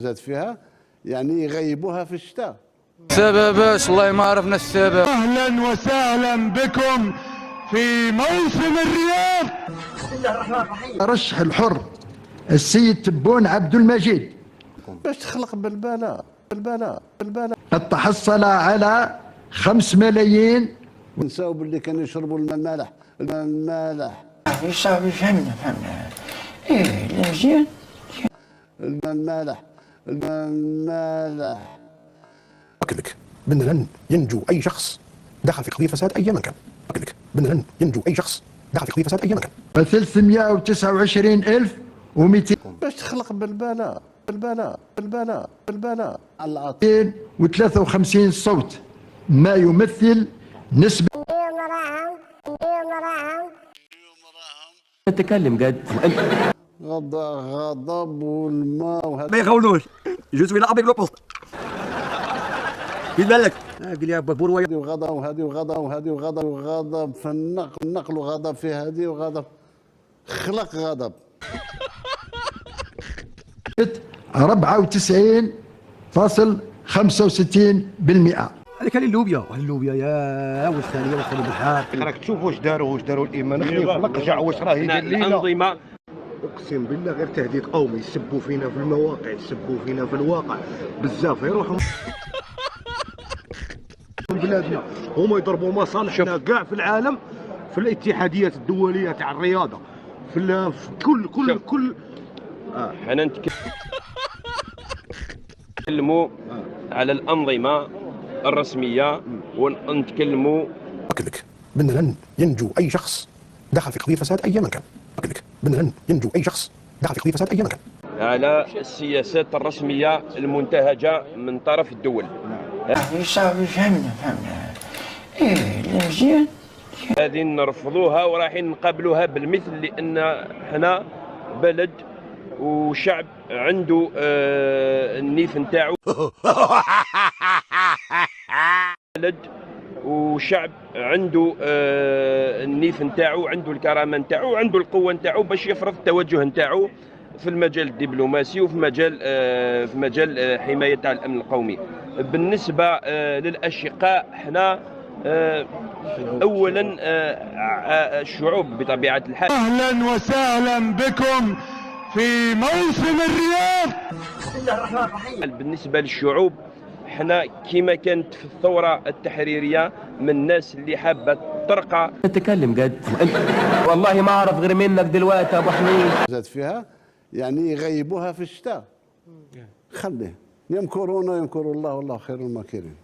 زاد فيها يعني يغيبوها في الشتاء. سبب والله ما عرفنا السبب. اهلا وسهلا بكم في موسم الرياض. بسم الله الرحمن الرحيم. رشح الحر السيد تبون عبد المجيد باش تخلق بالبلاء. قد تحصل على 5 ملايين. ونساو باللي كانوا يشربوا الماء المالح. صاحبي فهمنا ايه لا مزيان. الماء المالح. أؤكد لك بأن لن ينجو أي شخص دخل في قضية فساد أي مكان. أؤكد لك بأن لن ينجو أي شخص دخل في قضية فساد أي مكان. 329,200 باش تخلق بالبلاء على العاطفة. 253 صوت، ما يمثل نسبة. تتكلم قد غضب والماء وهذا ما يخونوش جو سوي لا افيك لو بوست كي بالك قال لي ابا بور وغضب وهذه وغضب في النقل وغضب في هذه وغضب خلق غضب. 94.65%. هذيك اللوبيا يا والثانيه بالحار. راك تشوف واش داروا الايمان خلينا في القجع واش راه يدير لينا الانظمه. اقسم بالله غير تهديد قومي، يسبوا فينا في المواقع، يسبوا فينا في الواقع بزاف، يروحوا بلادنا هما يضربوا مصالحنا كاع في العالم، في الاتحاديات الدوليه تاع الرياضه، في كل حنا نتكلموا على الانظمه الرسميه ونتكلموا. أؤكد لك بأن لن ينجو أي شخص دخل في قضية فساد أي مكان. أؤكد لك بأن لن ينجو أي شخص دخل في قضية فساد أي مكان. على السياسات الرسميه المنتهجه من طرف الدول. صاحبي فهمنا ايه لا مزيان. هذه نرفضوها ورايحين نقابلوها بالمثل، لان حنا بلد وشعب عنده النيف نتاعو. بلد وشعب عنده النيف نتاعو، عنده الكرامه نتاعو، عنده القوه نتاعو باش يفرض التوجه نتاعو في المجال الدبلوماسي وفي مجال حمايه تاع الامن القومي. بالنسبه للاشقاء حنا اولا الشعوب بطبيعه الحال. اهلا وسهلا بكم في موسم الرياض. بسم الله الرحمن الرحيم. بالنسبه للشعوب حنا كما كانت في الثوره التحريريه من الناس اللي حابه ترقى. تتكلم قد والله ما اعرف غير منك دلوقتي ابو حميد. زاد فيها يعني يغيبوها في الشتاء. خليه يمكرون يمكر الله والله خير الماكرين.